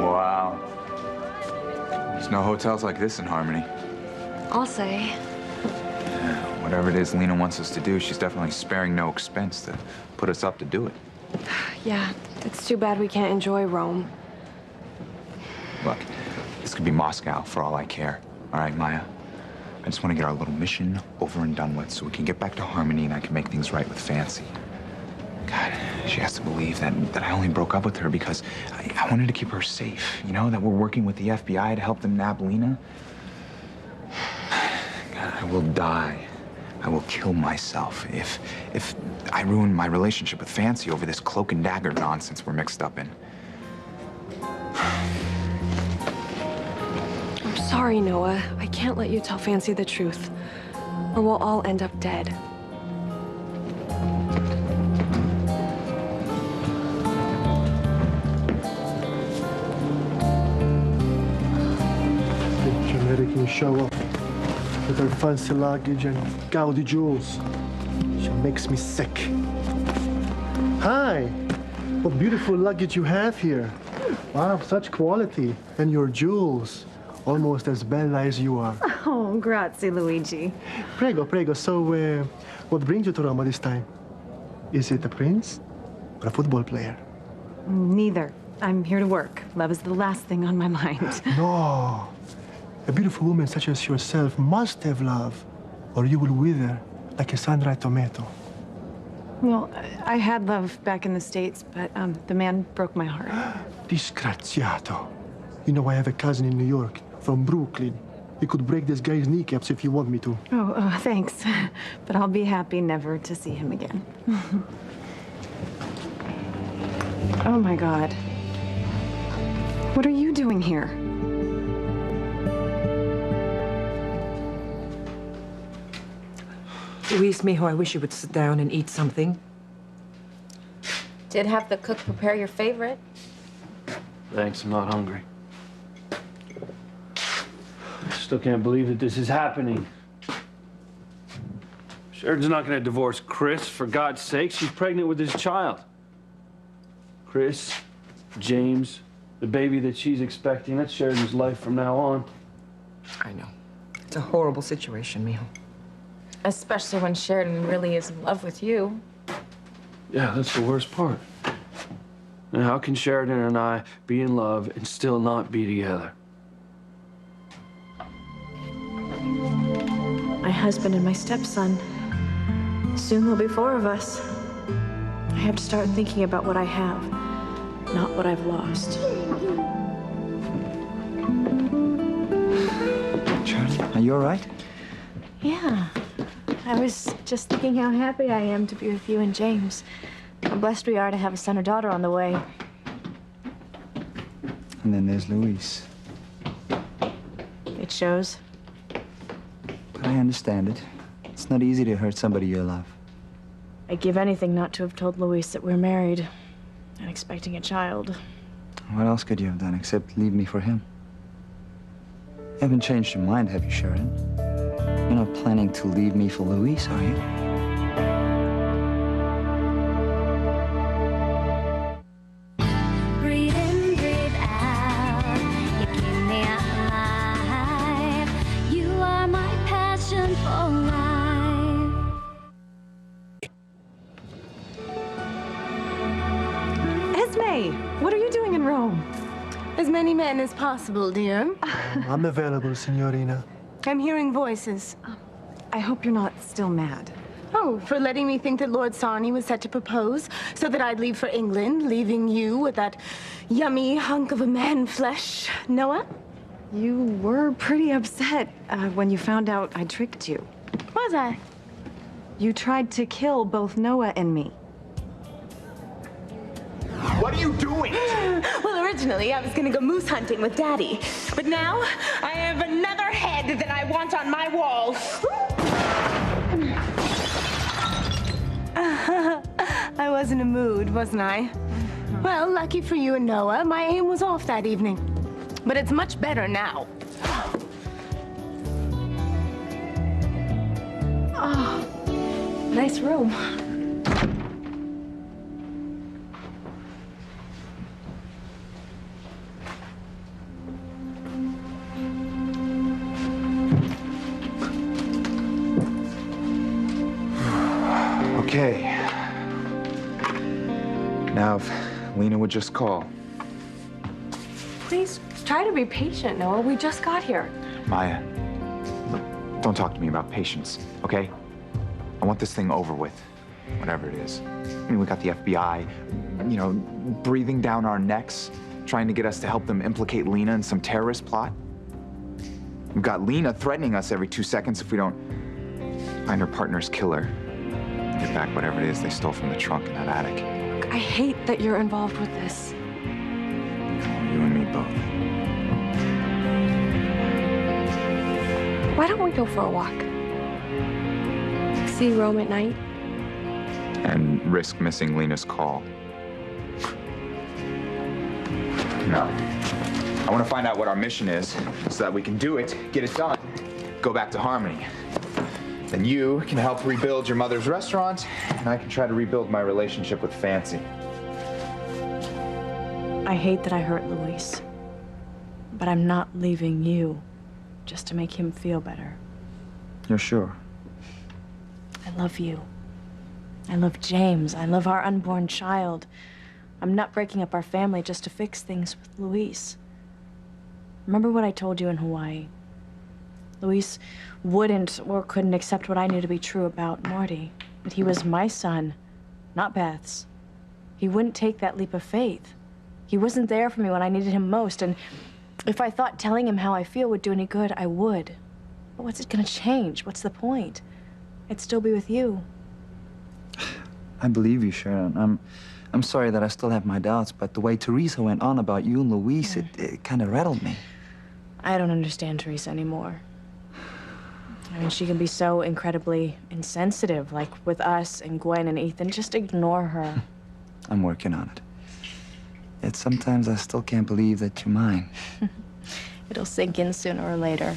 Wow. There's no hotels like this in Harmony. I'll say. Yeah, whatever it is Lena wants us to do, she's definitely sparing no expense to put us up to do it. Yeah, it's too bad we can't enjoy Rome. Look, this could be Moscow for all I care. All right, Maya? I just want to get our little mission over and done with so we can get back to Harmony and I can make things right with Fancy. God, she has to believe that I only broke up with her because I wanted to keep her safe. You know, that we're working with the FBI to help them nab Lena. God, I will die. I will kill myself if I ruin my relationship with Fancy over this cloak and dagger nonsense we're mixed up in. I'm sorry, Noah. I can't let you tell Fancy the truth, or we'll all end up dead. American show up with her fancy luggage and gaudy jewels. She makes me sick. Hi, what beautiful luggage you have here. Wow, such quality. And your jewels, almost as bella as you are. Oh, grazie, Luigi. Prego, prego. So, what brings you to Roma this time? Is it a prince or a football player? Neither. I'm here to work. Love is the last thing on my mind. No. A beautiful woman such as yourself must have love, or you will wither like a sun-dried tomato. Well, I had love back in the States, but the man broke my heart. Disgraziato. You know, I have a cousin in New York, from Brooklyn. He could break this guy's kneecaps if you want me to. Oh, thanks. But I'll be happy never to see him again. Oh, my God. What are you doing here? Luis, mijo, I wish you would sit down and eat something. Did have the cook prepare your favorite. Thanks, I'm not hungry. I still can't believe that this is happening. Sheridan's not gonna divorce Chris, for God's sake. She's pregnant with his child. Chris, James, the baby that she's expecting, that's Sheridan's life from now on. I know. It's a horrible situation, mijo. Especially when Sheridan really is in love with you. Yeah, that's the worst part. And how can Sheridan and I be in love and still not be together? My husband and my stepson. Soon there'll be 4 of us. I have to start thinking about what I have, not what I've lost. Charlie, are you all right? Yeah. I was just thinking how happy I am to be with you and James. How blessed we are to have a son or daughter on the way. And then there's Luis. It shows. But I understand it. It's not easy to hurt somebody you love. I'd give anything not to have told Luis that we're married and expecting a child. What else could you have done except leave me for him? You haven't changed your mind, have you, Sheridan? You're not planning to leave me for Luis, are you? Breathe in, breathe out. You keep me alive. You are my passion for life. Esme, what are you doing in Rome? As many men as possible, dear. I'm available, signorina. I'm hearing voices. I hope you're not still mad. Oh, for letting me think that Lord Sarni was set to propose so that I'd leave for England, leaving you with that yummy hunk of a man flesh, Noah? You were pretty upset when you found out I tricked you. Was I? You tried to kill both Noah and me. What are you doing? Well, originally I was gonna go moose hunting with Daddy, but now I have another head that I want on my wall. I was in a mood, wasn't I? Well, lucky for you and Noah, my aim was off that evening. But it's much better now. Oh, nice room. Okay. Now, if Lena would just call. Please try to be patient, Noah. We just got here. Maya, look, don't talk to me about patience, okay? I want this thing over with, whatever it is. I mean, we got the FBI, you know, breathing down our necks, trying to get us to help them implicate Lena in some terrorist plot. We've got Lena threatening us every 2 seconds if we don't find her partner's killer. Get back whatever it is they stole from the trunk in that attic. I hate that you're involved with this. You and me both. Why don't we go for a walk? See Rome at night? And risk missing Lena's call. No. I want to find out what our mission is so that we can do it, get it done, go back to Harmony. Then you can help rebuild your mother's restaurant, and I can try to rebuild my relationship with Fancy. I hate that I hurt Luis, but I'm not leaving you just to make him feel better. You're sure? I love you. I love James. I love our unborn child. I'm not breaking up our family just to fix things with Luis. Remember what I told you in Hawaii? Luis wouldn't or couldn't accept what I knew to be true about Marty. But he was my son, not Beth's. He wouldn't take that leap of faith. He wasn't there for me when I needed him most, and if I thought telling him how I feel would do any good, I would. But what's it gonna change? What's the point? I'd still be with you. I believe you, Sharon. I'm sorry that I still have my doubts, but the way Teresa went on about you and Luis, it kind of rattled me. I don't understand Teresa anymore. I mean, she can be so incredibly insensitive, like with us and Gwen and Ethan. Just ignore her. I'm working on it. Yet sometimes I still can't believe that you're mine. It'll sink in sooner or later.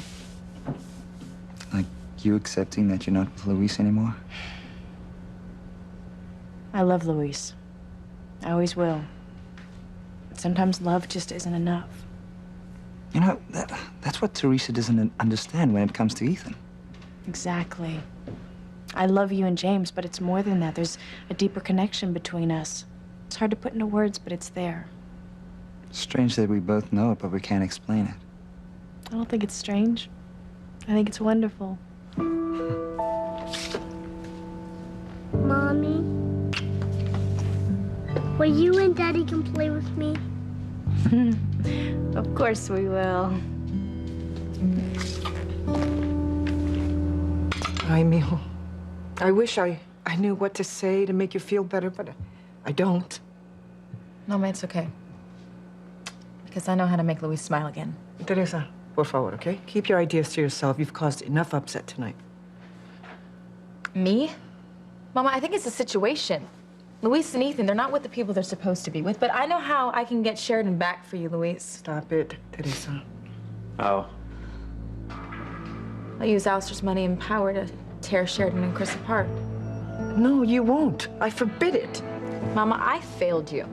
Like you accepting that you're not with Luis anymore? I love Luis. I always will. But sometimes love just isn't enough. You know, that's what Teresa doesn't understand when it comes to Ethan. Exactly. I love you and James, but it's more than that. There's a deeper connection between us. It's hard to put into words, but it's there. Strange that we both know it, but we can't explain it. I don't think it's strange. I think it's wonderful. Mommy, will you and Daddy come play with me? Of course we will. Ay, mijo. I wish I knew what to say to make you feel better, but I don't. No, ma, it's okay. Because I know how to make Luis smile again. Teresa, por favor, okay? Keep your ideas to yourself. You've caused enough upset tonight. Me? Mama, I think it's a situation. Luis and Ethan, they're not with the people they're supposed to be with, but I know how I can get Sheridan back for you, Luis. Stop it, Teresa. Oh. I'll use Alistair's money and power to tear Sheridan and Chris apart. No, you won't. I forbid it. Mama, I failed you.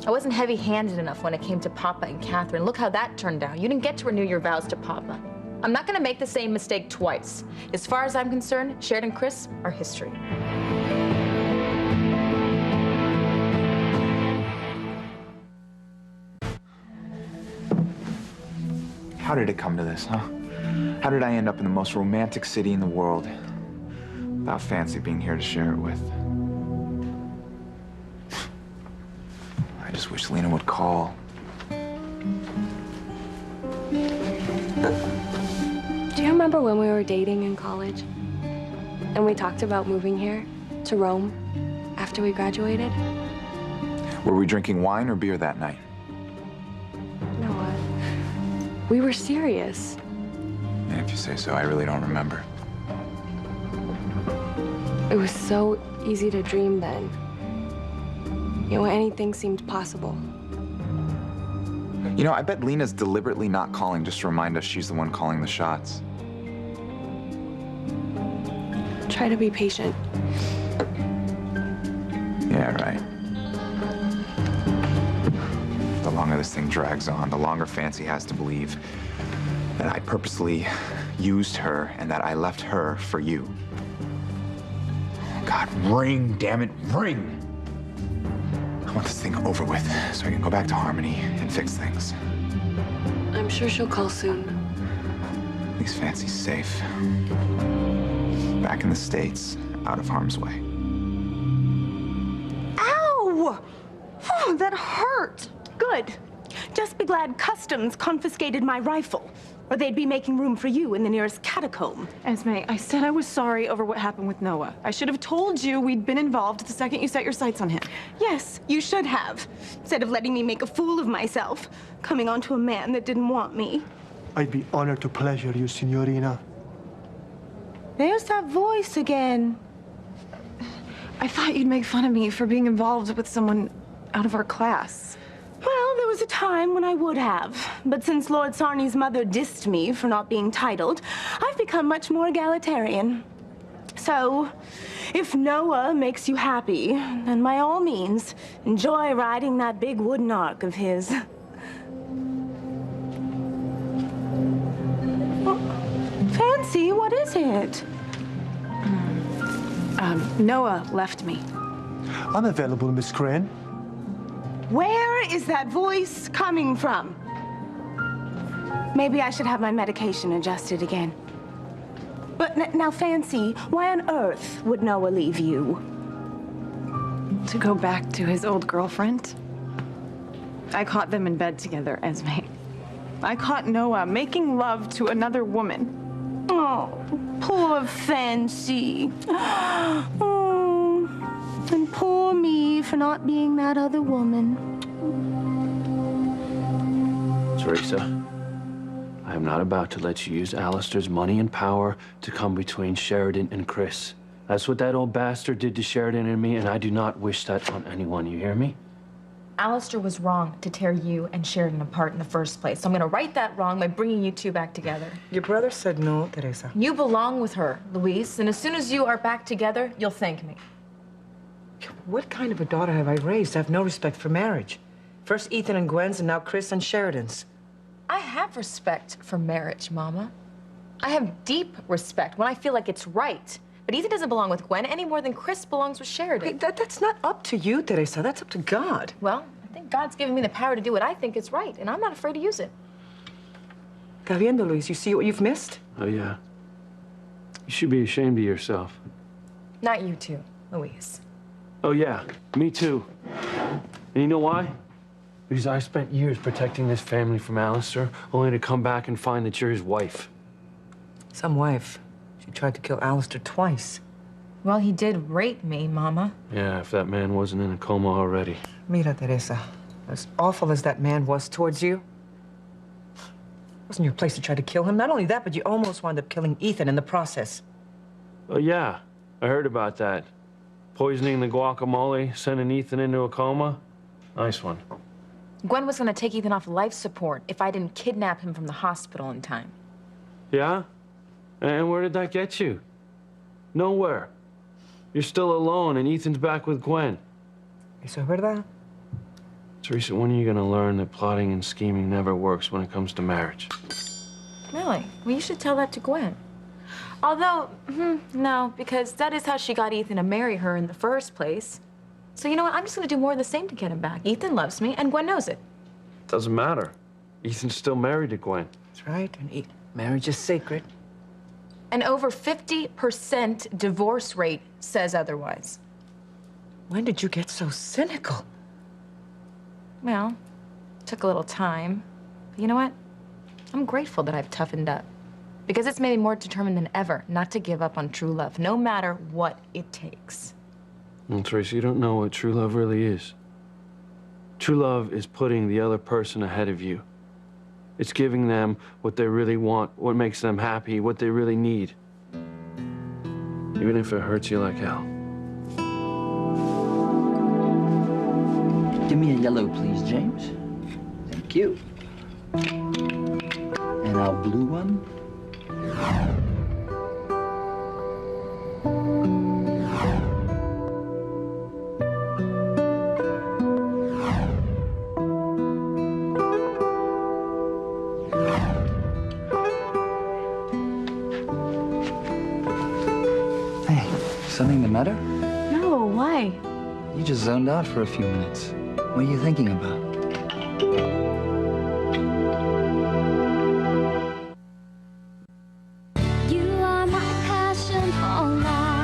I wasn't heavy-handed enough when it came to Papa and Catherine. Look how that turned out. You didn't get to renew your vows to Papa. I'm not gonna make the same mistake twice. As far as I'm concerned, Sheridan and Chris are history. How did it come to this, huh? How did I end up in the most romantic city in the world without Fancy being here to share it with? I just wish Lena would call. Do you remember when we were dating in college? And we talked about moving here to Rome after we graduated? Were we drinking wine or beer that night? Noah, we were serious. Yeah, if you say so, I really don't remember. It was so easy to dream then. You know, anything seemed possible. You know, I bet Lena's deliberately not calling just to remind us she's the one calling the shots. Try to be patient. Yeah, right. The longer this thing drags on, the longer Fancy has to believe that I purposely used her and that I left her for you. God, ring, damn it, ring! I want this thing over with so I can go back to Harmony and fix things. I'm sure she'll call soon. At least Fancy's safe. Back in the States, out of harm's way. Ow! Oh, that hurt. Good. Just be glad Customs confiscated my rifle, or they'd be making room for you in the nearest catacomb. Esme, I said I was sorry over what happened with Noah. I should have told you we'd been involved the second you set your sights on him. Yes, you should have. Instead of letting me make a fool of myself, coming onto a man that didn't want me. I'd be honored to pleasure you, Signorina. There's that voice again. I thought you'd make fun of me for being involved with someone out of our class. Well, there was a time when I would have. But since Lord Sarney's mother dissed me for not being titled, I've become much more egalitarian. So, if Noah makes you happy, then by all means, enjoy riding that big wooden ark of his. Fancy, what is it? Noah left me. I'm available, Miss Crane. Where is that voice coming from? Maybe I should have my medication adjusted again. But now, Fancy, why on earth would Noah leave you? To go back to his old girlfriend. I caught them in bed together, Esme. I caught Noah making love to another woman. Oh, poor Fancy. Oh, and poor me for not being that other woman. Teresa, I am not about to let you use Alistair's money and power to come between Sheridan and Chris. That's what that old bastard did to Sheridan and me, and I do not wish that on anyone. You hear me? Alistair was wrong to tear you and Sheridan apart in the first place. So I'm gonna right that wrong by bringing you two back together. Your brother said no, Teresa. You belong with her, Luis, and as soon as you are back together, you'll thank me. What kind of a daughter have I raised? I have no respect for marriage. First Ethan and Gwen's, and now Chris and Sheridan's. I have respect for marriage, Mama. I have deep respect when I feel like it's right. But Ethan doesn't belong with Gwen any more than Chris belongs with Sheridan. Hey, that's not up to you, Teresa. That's up to God. Well, I think God's given me the power to do what I think is right, and I'm not afraid to use it. Está viendo, Luis? You see what you've missed? Oh, yeah. You should be ashamed of yourself. Not you two, Luis. Oh, yeah. Me too. And you know why? Because I spent years protecting this family from Alistair, only to come back and find that you're his wife. Some wife. She tried to kill Alistair twice. Well, he did rape me, Mama. Yeah, if that man wasn't in a coma already. Mira, Teresa, as awful as that man was towards you, it wasn't your place to try to kill him. Not only that, but you almost wound up killing Ethan in the process. Oh, yeah. I heard about that. Poisoning the guacamole, sending Ethan into a coma. Nice one. Gwen was gonna take Ethan off life support if I didn't kidnap him from the hospital in time. Yeah? And where did that get you? Nowhere. You're still alone, and Ethan's back with Gwen. Eso es verdad. Teresa, when are you gonna learn that plotting and scheming never works when it comes to marriage? Really? Well, you should tell that to Gwen. Although, no, because that is how she got Ethan to marry her in the first place. So you know what? I'm just gonna do more of the same to get him back. Ethan loves me, and Gwen knows it. Doesn't matter. Ethan's still married to Gwen. That's right. And marriage is sacred. An over 50% divorce rate says otherwise. When did you get so cynical? Well, took a little time. But you know what? I'm grateful that I've toughened up. Because it's made me more determined than ever not to give up on true love, no matter what it takes. Well, Teresa, you don't know what true love really is. True love is putting the other person ahead of you. It's giving them what they really want, what makes them happy, what they really need. Even if it hurts you like hell. Give me a yellow, please, James. Thank you. And our blue one. Hey, something the matter? Why? You just zoned out for a few minutes. What are you thinking about? You are my passion for life.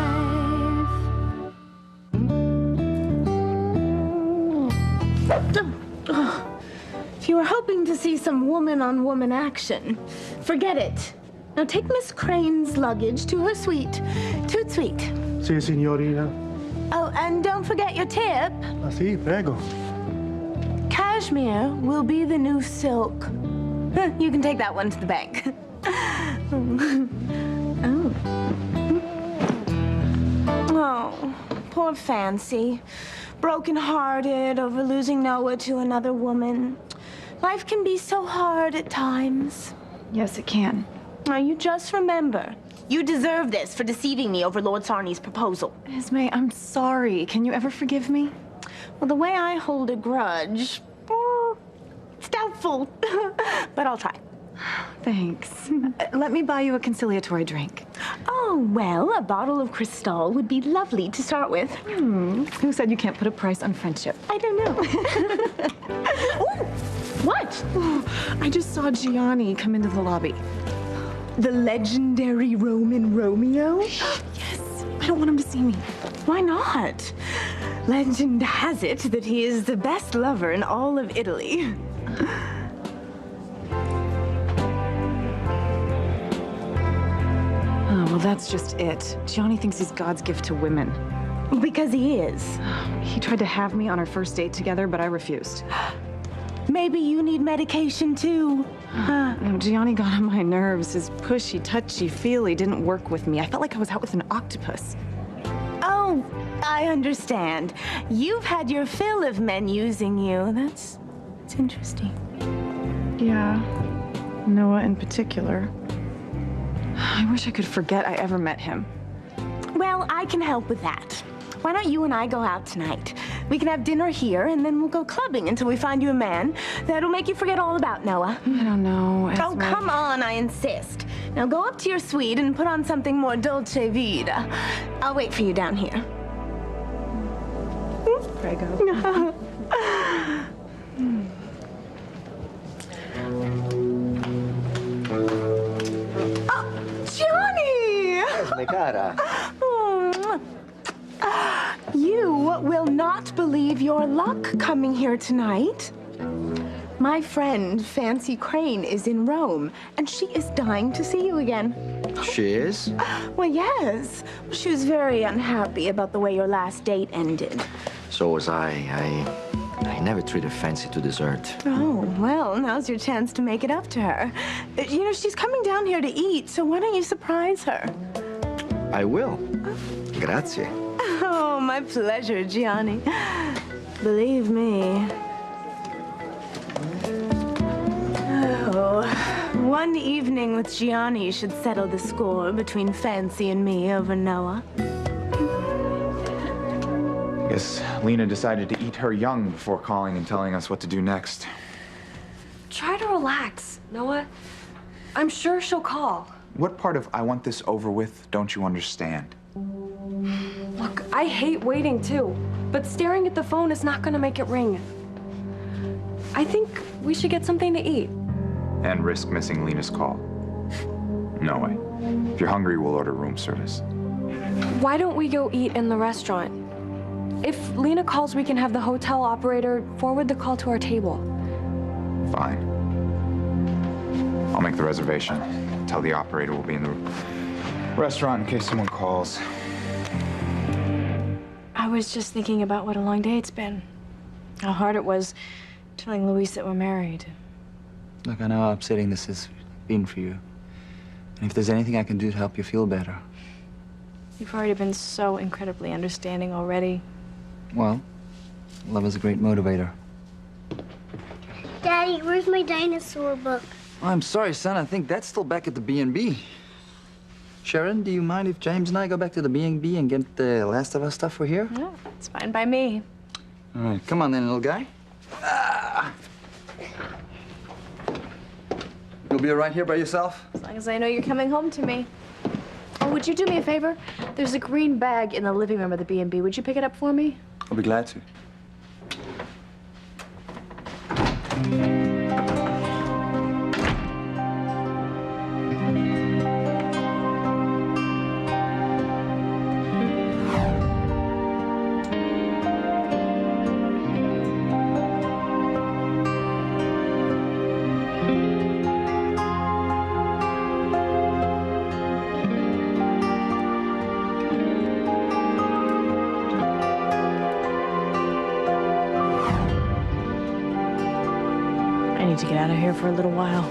If you were hoping to see some woman-on-woman action, forget it. Now take Miss Crane's luggage to her suite. Toot sweet. Si, signorina. Oh, and don't forget your tip. Así, prego. Cashmere will be the new silk. Huh, you can take that one to the bank. Oh. Oh, poor Fancy. Broken-hearted over losing Noah to another woman. Life can be so hard at times. Yes, it can. Now, you just remember, you deserve this for deceiving me over Lord Sarney's proposal. Esme, I'm sorry. Can you ever forgive me? Well, the way I hold a grudge, it's doubtful. But I'll try. Thanks. Let me buy you a conciliatory drink. Oh, well, a bottle of Cristal would be lovely to start with. Who said you can't put a price on friendship? I don't know. Ooh, what? I just saw Gianni come into the lobby. The legendary Roman Romeo? Yes. I don't want him to see me. Why not? Legend has it that he is the best lover in all of Italy. Oh, well, that's just it. Gianni thinks he's God's gift to women. Because he is. He tried to have me on our first date together, but I refused. Maybe you need medication too. No, Gianni got on my nerves. His pushy, touchy, feely didn't work with me. I felt like I was out with an octopus. Oh, I understand. You've had your fill of men using you. That's interesting. Yeah, Noah in particular. I wish I could forget I ever met him. Well, I can help with that. Why don't you and I go out tonight? We can have dinner here, and then we'll go clubbing until we find you a man that'll make you forget all about Noah. I don't know. Oh, come on, I insist. Now go up to your suite and put on something more dolce vita. I'll wait for you down here. Prego. Johnny! You will not believe your luck coming here tonight. My friend, Fancy Crane, is in Rome, and she is dying to see you again. She is? Well, yes. She was very unhappy about the way your last date ended. So was I. I never treated Fancy to dessert. Oh, well, now's your chance to make it up to her. You know, she's coming down here to eat, so why don't you surprise her? I will. Grazie. Oh, my pleasure, Gianni. Believe me. Oh, one evening with Gianni should settle the score between Fancy and me over Noah. Guess Lena decided to eat her young before calling and telling us what to do next. Try to relax, Noah. I'm sure she'll call. What part of I want this over with don't you understand? Look, I hate waiting too, but staring at the phone is not gonna make it ring. I think we should get something to eat. And risk missing Lena's call? No way. If you're hungry, we'll order room service. Why don't we go eat in the restaurant? If Lena calls, we can have the hotel operator forward the call to our table. Fine. I'll make the reservation. Tell the operator we'll be in the restaurant in case someone calls. I was just thinking about what a long day it's been. How hard it was telling Luis that we're married. Look, I know how upsetting this has been for you. And if there's anything I can do to help you feel better, You've already been so incredibly understanding already. well, love is a great motivator. Daddy, where's my dinosaur book? Oh, I'm sorry, son. I think that's still back at the B&B. Sharon, do you mind if James and I go back to the B&B and get the Last of Us stuff for here? Yeah, it's fine by me. All right, come on then, little guy. You'll be right here by yourself? As long as I know you're coming home to me. Oh, would you do me a favor? There's a green bag in the living room of the B&B. Would you pick it up for me? I'll be glad to. I need to get out of here for a little while.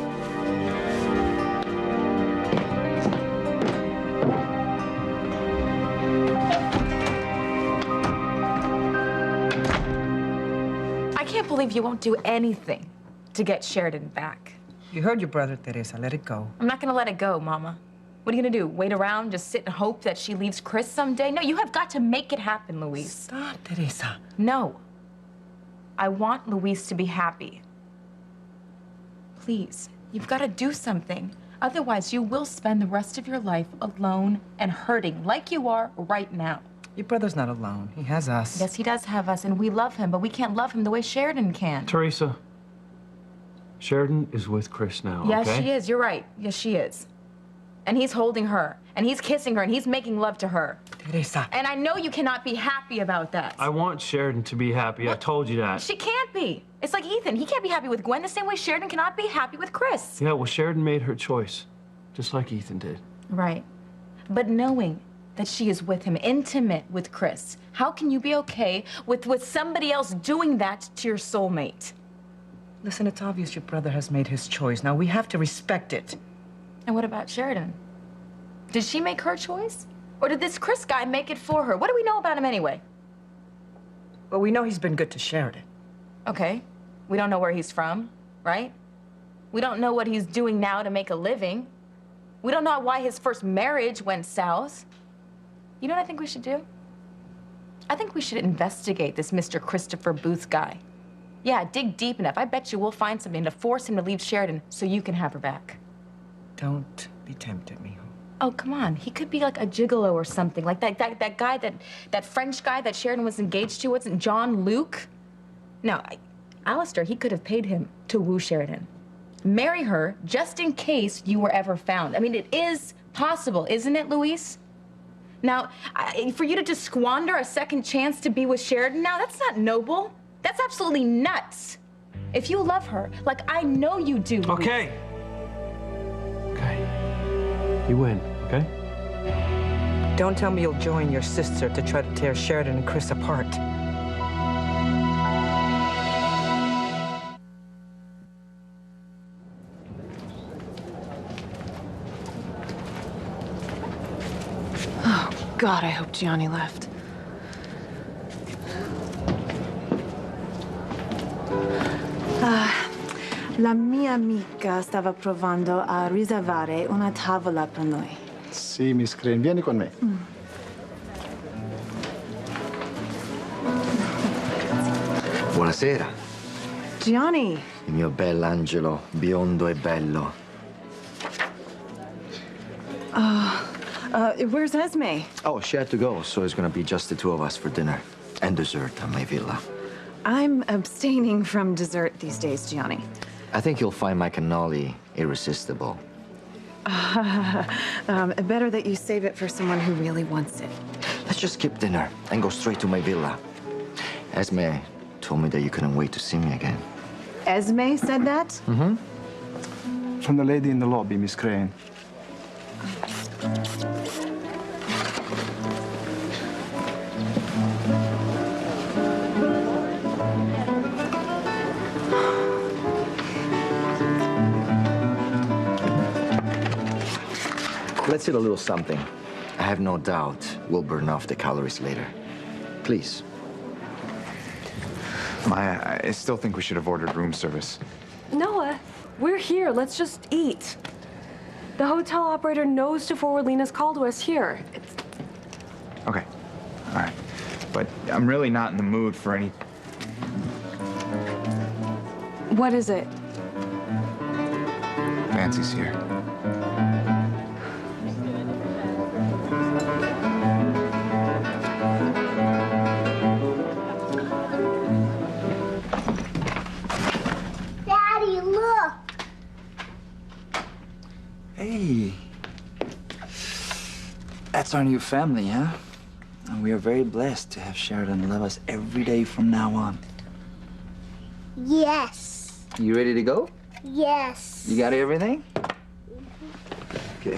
I can't believe you won't do anything to get Sheridan back. You heard your brother, Teresa. Let it go. I'm not gonna let it go, Mama. What are you gonna do? Wait around, just sit and hope that she leaves Chris someday? No, you have got to make it happen, Luis. Stop, Teresa. No. I want Luis to be happy. Please, you've got to do something. Otherwise, you will spend the rest of your life alone and hurting like you are right now. Your brother's not alone. He has us. Yes, he does have us, and we love him, but we can't love him the way Sheridan can. Teresa, Sheridan is with Chris now, Yes, okay? she is. You're right. Yes, she is. And he's holding her, and he's kissing her, and he's making love to her. Teresa. And I know you cannot be happy about that. I want Sheridan to be happy. I told you that. She can't be. It's like Ethan. He can't be happy with Gwen the same way Sheridan cannot be happy with Chris. Yeah, well, Sheridan made her choice, just like Ethan did. Right. But knowing that she is with him, intimate with Chris, how can you be okay with somebody else doing that to your soulmate? Listen, it's obvious your brother has made his choice. Now, we have to respect it. And what about Sheridan? Did she make her choice? Or did this Chris guy make it for her? What do we know about him anyway? Well, we know he's been good to Sheridan. Okay. We don't know where he's from, right? We don't know what he's doing now to make a living. We don't know why his first marriage went south. You know what I think we should do? I think we should investigate this Mr. Christopher Booth guy. Yeah, dig deep enough. I bet you we'll find something to force him to leave Sheridan so you can have her back. Don't be tempted, mijo. Oh, come on. He could be like a gigolo or something. Like that guy, that French guy that Sheridan was engaged to. Wasn't John Luke? No, Alistair, he could have paid him to woo Sheridan. Marry her just in case you were ever found. I mean, it is possible, isn't it, Luis? Now, for you to just squander a second chance to be with Sheridan now, that's not noble. That's absolutely nuts. If you love her, like I know you do, Luis. Okay. Okay. You win, okay? Don't tell me you'll join your sister to try to tear Sheridan and Chris apart. Oh, God, I hope Gianni left. La mia amica stava provando a riservare una tavola per noi. Sì, Miss Crane, vieni con me. Buonasera, Gianni, il mio bell'angelo, biondo e bello. where's Esme? Oh, she had to go, so it's gonna be just the two of us for dinner and dessert at my villa. I'm abstaining from dessert these days, Gianni. I think you'll find my cannoli irresistible. Better that you save it for someone who really wants it. Let's just skip dinner and go straight to my villa. Esme told me that you couldn't wait to see me again. Esme said that? Mm-hmm. From the lady in the lobby, Miss Crane. Let's eat a little something. I have no doubt we'll burn off the calories later. Please. Maya, I still think we should have ordered room service. Noah, we're here. Let's just eat. The hotel operator knows to forward Lena's call to us here. Okay. All right. But I'm really not in the mood for any... What is it? Fancy's here. Hey. That's our new family, huh? And we are very blessed to have Sheridan love us every day from now on. Yes. You ready to go? Yes. You got everything? Okay.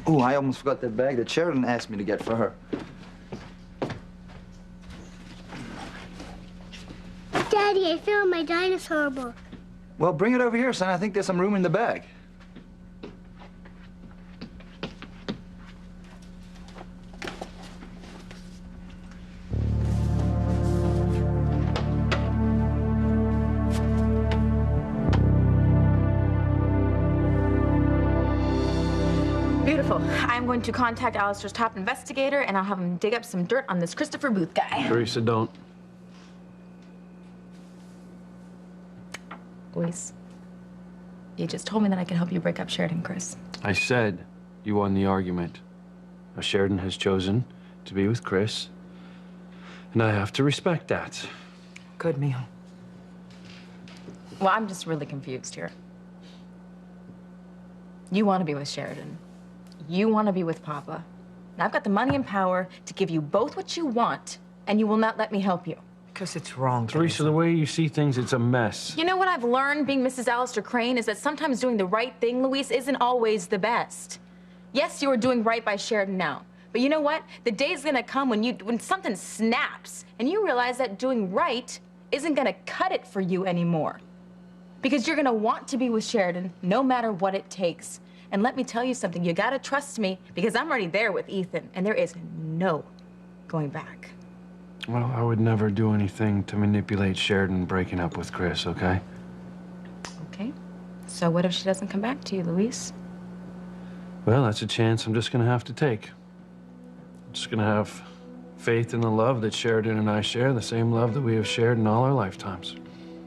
Oh, I almost forgot that bag that Sheridan asked me to get for her. Daddy, I found my dinosaur book. Well, bring it over here, son. I think there's some room in the bag. Beautiful. I'm going to contact Alistair's top investigator, and I'll have him dig up some dirt on this Christopher Booth guy. Teresa, don't. Luis, you just told me that I can help you break up Sheridan, Chris. I said you won the argument. Now, Sheridan has chosen to be with Chris, and I have to respect that. Good, mijo. Well, I'm just really confused here. You want to be with Sheridan. You want to be with Papa. And I've got the money and power to give you both what you want, and you will not let me help you. Because it's wrong, Teresa, the way you see things, it's a mess. You know what I've learned being Mrs. Alistair Crane is that sometimes doing the right thing, Luis, isn't always the best. Yes, you are doing right by Sheridan now. But you know what? The day's gonna come when something snaps and you realize that doing right isn't gonna cut it for you anymore. Because you're gonna want to be with Sheridan no matter what it takes. And let me tell you something, you gotta trust me because I'm already there with Ethan and there is no going back. Well, I would never do anything to manipulate Sheridan breaking up with Chris, okay? Okay. So what if she doesn't come back to you, Luis? Well, that's a chance I'm just gonna have to take. I'm just gonna have faith in the love that Sheridan and I share, the same love that we have shared in all our lifetimes.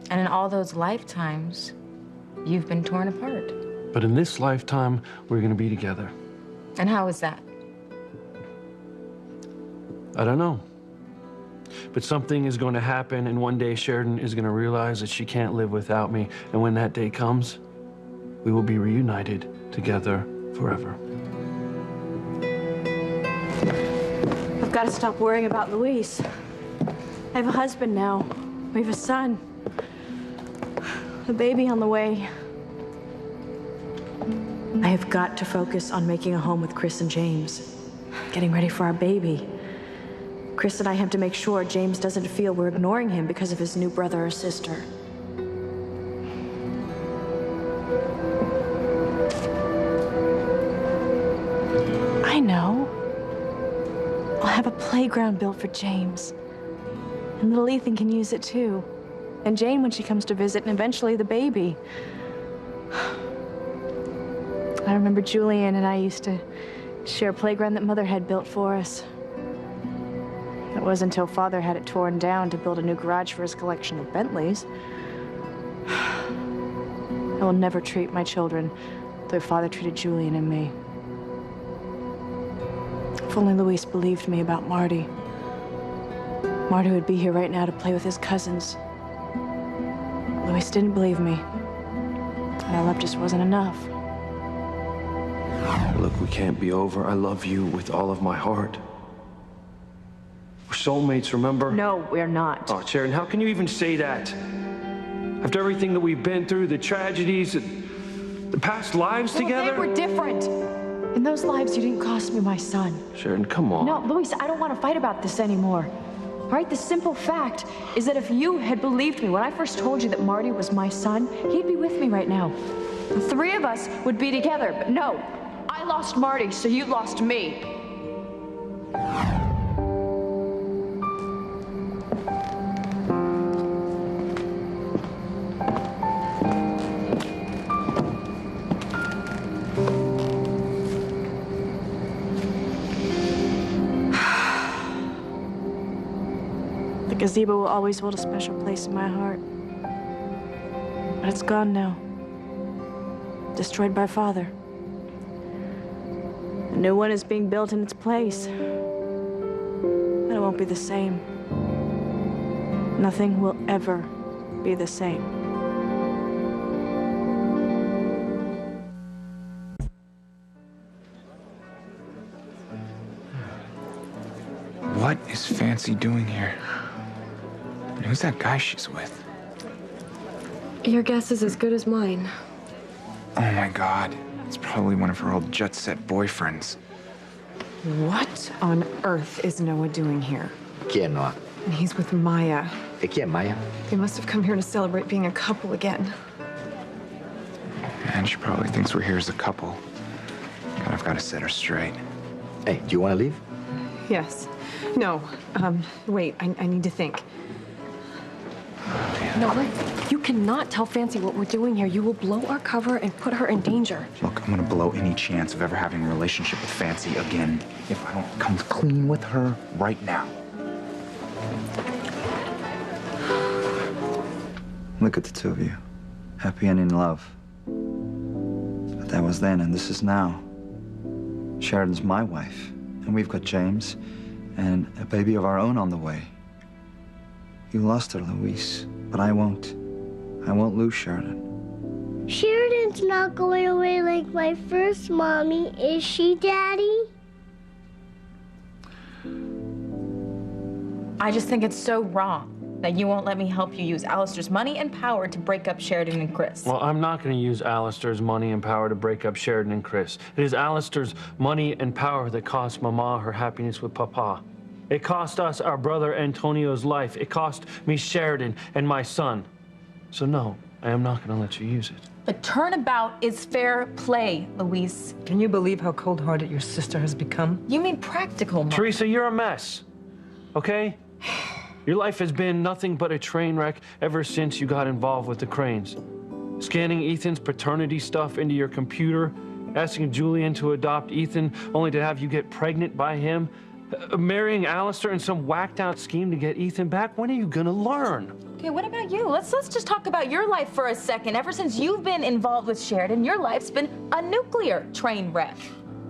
And in all those lifetimes, you've been torn apart. But in this lifetime, we're gonna be together. And how is that? I don't know. But something is going to happen, and one day Sheridan is going to realize that she can't live without me. And when that day comes, we will be reunited together forever. I've got to stop worrying about Luis. I have a husband now. We have a son. A baby on the way. I have got to focus on making a home with Chris and James. Getting ready for our baby. Chris and I have to make sure James doesn't feel we're ignoring him because of his new brother or sister. I know. I'll have a playground built for James. And little Ethan can use it too. And Jane when she comes to visit, and eventually the baby. I remember Julian and I used to share a playground that Mother had built for us. It wasn't until Father had it torn down to build a new garage for his collection of Bentleys. I will never treat my children the way Father treated Julian and me. If only Luis believed me about Marty. Marty would be here right now to play with his cousins. Luis didn't believe me. And our love just wasn't enough. Look, we can't be over. I love you with all of my heart. We're soulmates, remember? No, we're not. Oh, Sheridan, how can you even say that? After everything that we've been through, the tragedies, the past lives together? They were different. In those lives, you didn't cost me my son. Sheridan, come on. No, Luis, I don't want to fight about this anymore. All right, the simple fact is that if you had believed me when I first told you that Marty was my son, he'd be with me right now. The three of us would be together, but no. I lost Marty, so you lost me. The gazebo will always hold a special place in my heart. But it's gone now. Destroyed by Father. A new one is being built in its place. And it won't be the same. Nothing will ever be the same. What is Fancy doing here? And who's that guy she's with? Your guess is as good as mine. Oh my God. It's probably one of her old jet set boyfriends. What on earth is Noah doing here? ¿Quién, Noah? And he's with Maya. ¿Quién, Maya? They must have come here to celebrate being a couple again. And she probably thinks we're here as a couple. God, I've got to set her straight. Hey, do you want to leave? Yes. No. Wait, I need to think. Noah, you cannot tell Fancy what we're doing here. You will blow our cover and put her in danger. Look, I'm gonna blow any chance of ever having a relationship with Fancy again if I don't come clean with her right now. Look at the two of you, happy and in love. But that was then, and this is now. Sheridan's my wife, and we've got James and a baby of our own on the way. You lost her, Luis, but I won't. I won't lose Sheridan. Sheridan's not going away like my first mommy, is she, Daddy? I just think it's so wrong that you won't let me help you use Alistair's money and power to break up Sheridan and Chris. Well, I'm not going to use Alistair's money and power to break up Sheridan and Chris. It is Alistair's money and power that cost Mama her happiness with Papa. It cost us our brother Antonio's life. It cost me Sheridan and my son. So no, I am not going to let you use it. The turnabout is fair play, Luis. Can you believe how cold-hearted your sister has become? You mean practical, Mom. Teresa, you're a mess, okay? Your life has been nothing but a train wreck ever since you got involved with the Cranes. Scanning Ethan's paternity stuff into your computer, asking Julian to adopt Ethan only to have you get pregnant by him, marrying Alistair in some whacked-out scheme to get Ethan back. When are you gonna learn? Okay, what about you? Let's just talk about your life for a second. Ever since you've been involved with Sheridan, your life's been a nuclear train wreck.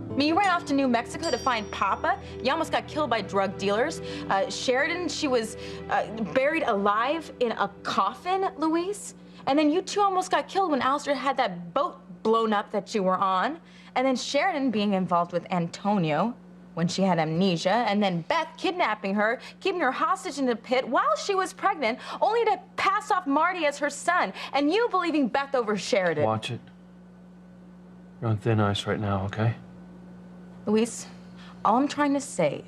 I mean, you ran off to New Mexico to find Papa. You almost got killed by drug dealers. Sheridan, she was buried alive in a coffin, Luis. And then you two almost got killed when Alistair had that boat blown up that you were on. And then Sheridan being involved with Antonio when she had amnesia, and then Beth kidnapping her, keeping her hostage in the pit while she was pregnant, only to pass off Marty as her son, and you believing Beth over Sheridan. Watch it. You're on thin ice right now, okay? Luis, all I'm trying to say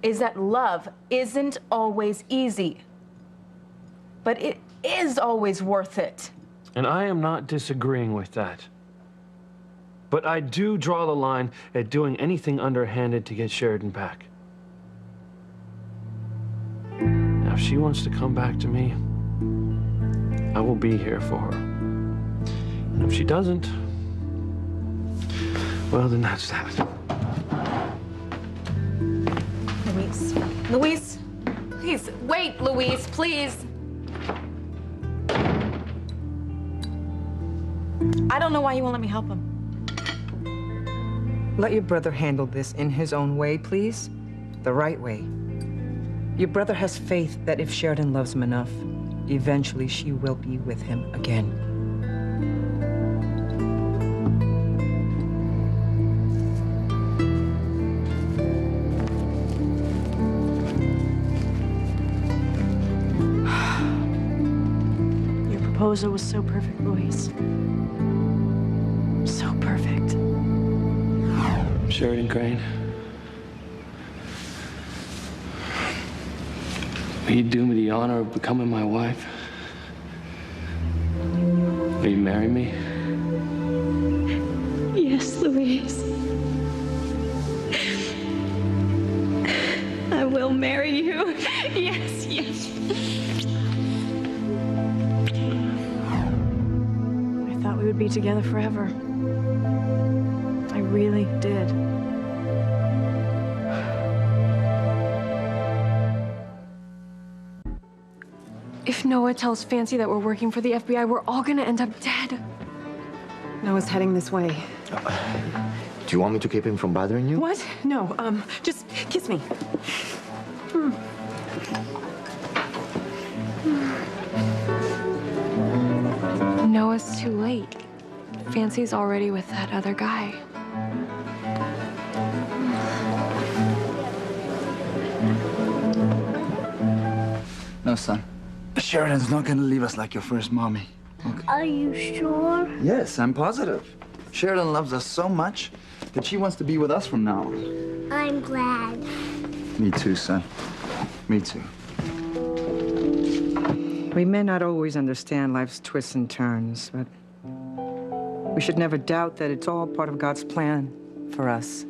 is that love isn't always easy, but it is always worth it. And I am not disagreeing with that. But I do draw the line at doing anything underhanded to get Sheridan back. Now, if she wants to come back to me, I will be here for her. And if she doesn't, well, then that's that. Luis, please, wait, Luis, please. I don't know why you won't let me help him. Let your brother handle this in his own way, please. The right way. Your brother has faith that if Sheridan loves him enough, eventually she will be with him again. Your proposal was so perfect, Luis. So perfect. Sheridan Crane, will you do me the honor of becoming my wife? Will you marry me? Yes, Luis. I will marry you. Yes, yes. I thought we would be together forever. I really did. If Noah tells Fancy that we're working for the FBI, we're all gonna end up dead. Noah's heading this way. Do you want me to keep him from bothering you? What? No, just kiss me. Noah's too late. Fancy's already with that other guy. son. Sheridan's not gonna leave us like your first mommy. Okay. Are you sure? Yes, I'm positive. Sheridan loves us so much that she wants to be with us from now on. I'm glad. Me too, son. Me too. We may not always understand life's twists and turns, but we should never doubt that it's all part of God's plan for us.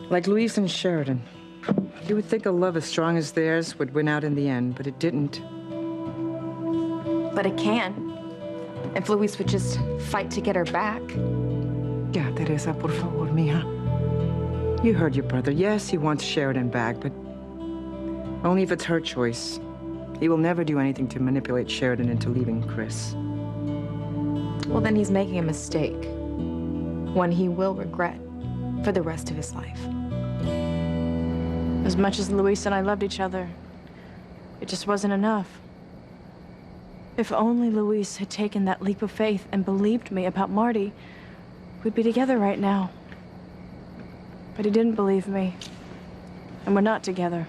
Like Luis and Sheridan. You would think a love as strong as theirs would win out in the end, but it didn't. But it can. If Luis would just fight to get her back. Yeah, Teresa, por favor, mija. You heard your brother. Yes, he wants Sheridan back, but only if it's her choice. He will never do anything to manipulate Sheridan into leaving Chris. Well, then he's making a mistake. One he will regret for the rest of his life. As much as Luis and I loved each other, it just wasn't enough. If only Luis had taken that leap of faith and believed me about Marty, we'd be together right now. But he didn't believe me, and we're not together.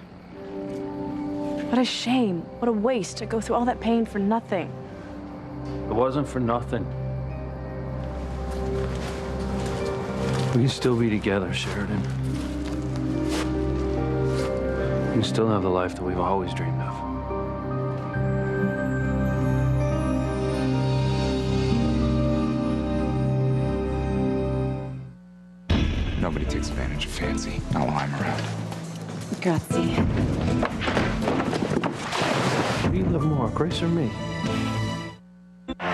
What a shame, what a waste to go through all that pain for nothing. It wasn't for nothing. We can still be together, Sheridan. We can still have the life that we've always dreamed of. Nobody takes advantage of Fancy, not while I'm around. Grazie. Who do you love more, Chris or me?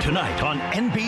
Tonight on NBC.